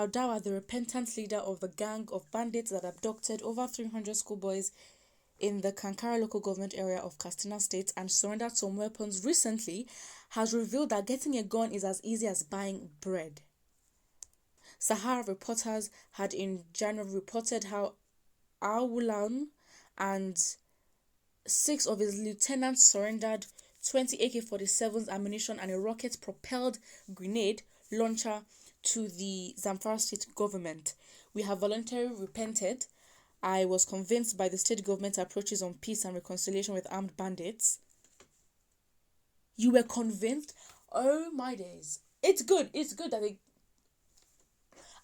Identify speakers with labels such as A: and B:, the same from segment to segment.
A: Dawa, the repentant leader of the gang of bandits that abducted over 300 schoolboys in the Kankara local government area of Katsina State and surrendered some weapons recently, has revealed that getting a gun is as easy as buying bread. Sahara reporters had in January reported how AßDUङ and 6 of his lieutenants surrendered 20 AK-47s ammunition and a rocket-propelled grenade launcher to the Zamfara state government. We have voluntarily repented. I was convinced by the state government approaches on peace and reconciliation with armed bandits. You were convinced? Oh my days. It's good that they...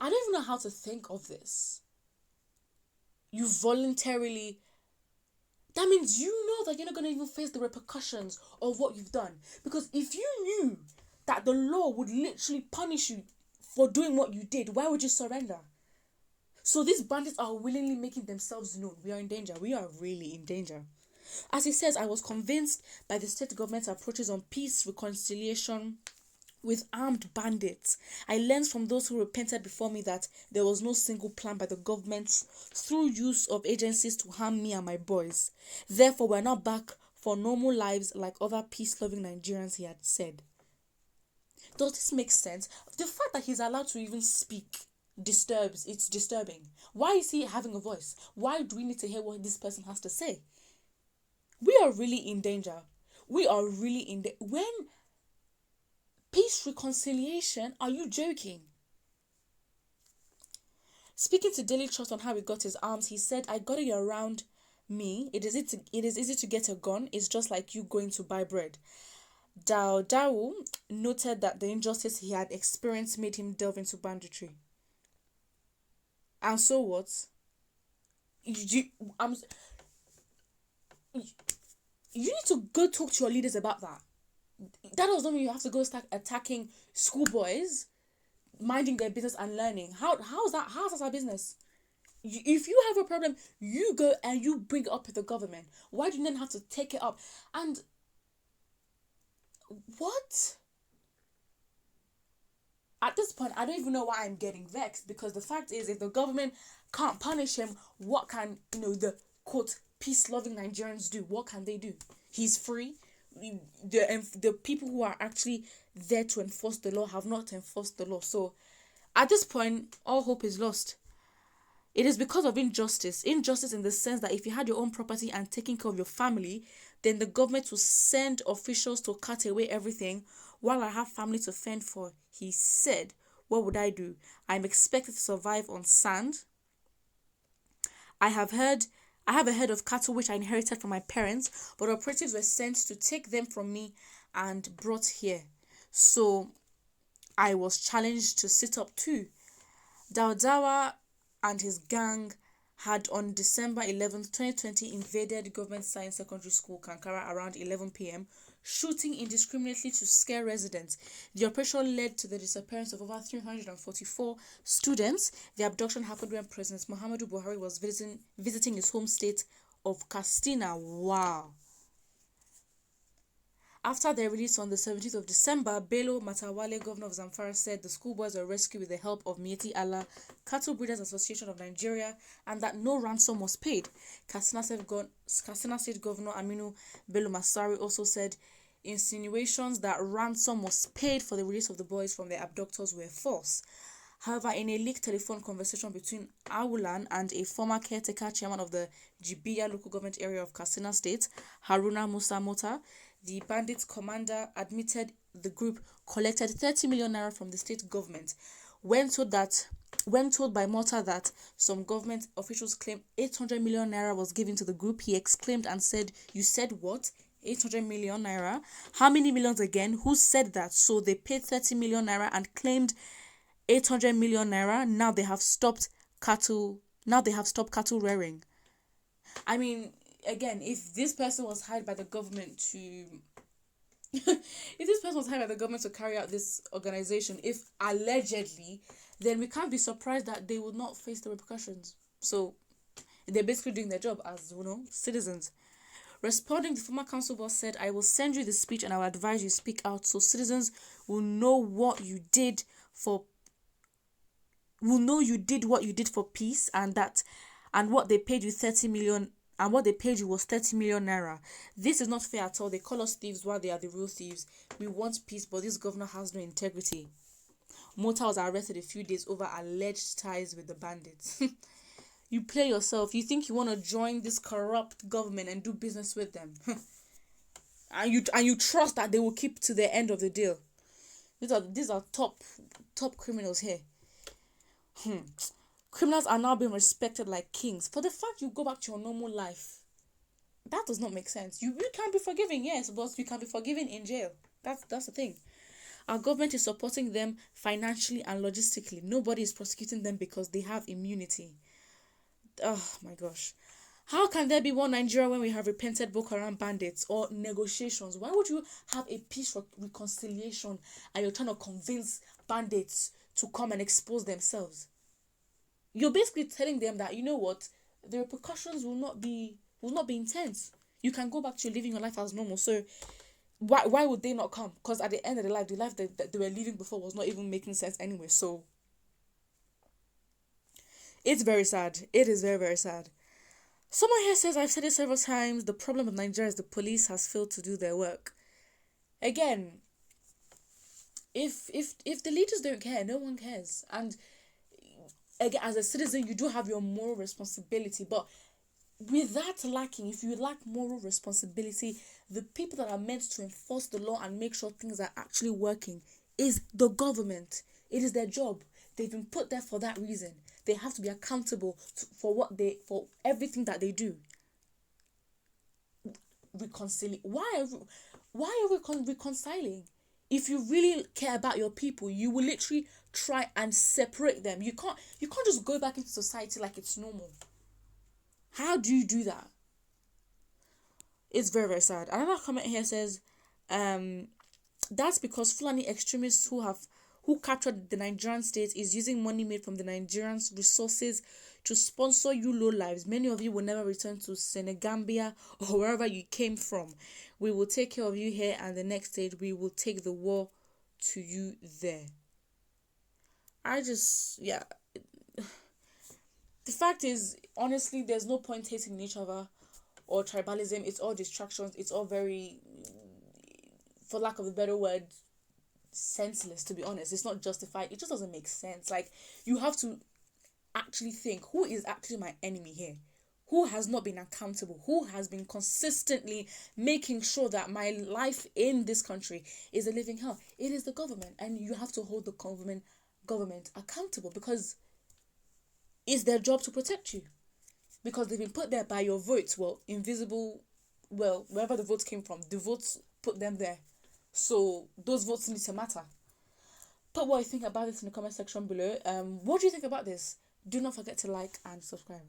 A: I don't even know how to think of this. You voluntarily... That means you know that you're not going to even face the repercussions of what you've done. Because if you knew that the law would literally punish you for doing what you did, why would you surrender? So these bandits are willingly making themselves known. We are in danger. We are really in danger. As he says, I was convinced by the state government's approaches on peace, reconciliation with armed bandits. I learned from those who repented before me that there was no single plan by the government through use of agencies to harm me and my boys. Therefore, we're now back for normal lives like other peace-loving Nigerians, he had said. Does this make sense? The fact that he's allowed to even speak it's disturbing. Why is he having a voice? Why do we need to hear what this person has to say? We are really in danger. When peace, reconciliation, are you joking? Speaking to Daily Trust on how he got his arms, he said, I got it around me. It is easy to get a gun. It's just like you going to buy bread. Dawu noted that the injustice he had experienced made him delve into banditry. And so what? You need to go talk to your leaders about that. That does not mean you have to go start attacking schoolboys, minding their business and learning. How's that our business? If you have a problem, you go and you bring it up with the government. Why do you then have to take it up? And what? At this point, I don't even know why I'm getting vexed, because the fact is, if the government can't punish him, what can, the quote, peace-loving Nigerians do? What can they do? He's free. The people who are actually there to enforce the law have not enforced the law. So, at this point, all hope is lost. It is because of injustice. Injustice in the sense that if you had your own property and taking care of your family, then the government will send officials to cut away everything while I have family to fend for. He said, what would I do? I'm expected to survive on sand. I have a herd of cattle which I inherited from my parents, but operatives were sent to take them from me and brought here. So I was challenged to sit up too. Dawa and his gang had on December 11th, 2020 invaded Government Science Secondary School, Kankara, around 11 p.m., shooting indiscriminately to scare residents. The operation led to the disappearance of over 344 students. The abduction happened when President Muhammadu Buhari was visiting his home state of Katsina. Wow. After their release on the 17th of December, Bello Matawale, governor of Zamfara, said the schoolboys were rescued with the help of Mieti Allah, Cattle Breeders Association of Nigeria, and that no ransom was paid. Katsina State Governor Aminu Bello Masari also said insinuations that ransom was paid for the release of the boys from their abductors were false. However, in a leaked telephone conversation between AßDUङ and a former caretaker chairman of the Jibiya local government area of Katsina State, Haruna Musa Mota, the bandits commander admitted the group collected 30 million naira from the state government. When told by Mota that some government officials claimed 800 million naira was given to the group, he exclaimed and said, "You said what? 800 million naira? How many millions again? Who said that?" So they paid 30 million naira and claimed 800 million naira. Now they have stopped cattle rearing. I mean, again, if this person was hired by the government to carry out this organization, if allegedly, then we can't be surprised that they would not face the repercussions. So they're basically doing their job as, citizens. Responding, the former council boss said, "I will send you the speech and I will advise you speak out so citizens will know what you did for." will know you did what you did for peace, and what they paid you 30 million, and what they paid you was 30 million naira. This is not fair at all. They call us thieves while they are the real thieves. We want peace, but this governor has no integrity. Mota was arrested a few days over alleged ties with the bandits. You play yourself. You think you want to join this corrupt government and do business with them. and you trust that they will keep to the end of the deal. These are top criminals here. Criminals are now being respected like kings. For the fact you go back to your normal life, that does not make sense. You can be forgiven, yes, but you can be forgiven in jail. That's the thing. Our government is supporting them financially and logistically. Nobody is prosecuting them because they have immunity. Oh my gosh. How can there be one Nigeria when we have repented Boko Haram bandits or negotiations? Why would you have a peace reconciliation and you're trying to convince bandits to come and expose themselves? You're basically telling them that, you know what, the repercussions will not be intense. You can go back to living your life as normal. So why would they not come? Because at the end of the life that they were living before was not even making sense anyway. So it's very sad. It is very, very sad. Someone here says, I've said it several times, the problem of Nigeria is the police has failed to do their work. Again, if the leaders don't care, no one cares. And again, as a citizen, you do have your moral responsibility. But with that lacking, if you lack moral responsibility, the people that are meant to enforce the law and make sure things are actually working is the government. It is their job. They've been put there for that reason. They have to be accountable for everything that they do. Why are we reconciling? If you really care about your people, you will literally try and separate them. You can't just go back into society like it's normal. How do you do that? It's very, very sad. Another comment here says, that's because Fulani extremists who captured the Nigerian state is using money made from the Nigerians' resources to sponsor you low lives. Many of you will never return to Senegambia or wherever you came from. We will take care of you here, and the next stage we will take the war to you there. The fact is, honestly, there's no point hating each other or tribalism. It's all distractions. It's all very, for lack of a better word, senseless, to be honest. It's not justified. It just doesn't make sense. Like, you have to actually think, who is actually my enemy here? Who has not been accountable? Who has been consistently making sure that my life in this country is a living hell? It is the government, and you have to hold the government accountable, because it's their job to protect you, because they've been put there by your votes. Wherever the votes came from, the votes put them there. So those votes need to matter. Put what you think about this in the comment section below. What do you think about this? Do not forget to like and subscribe.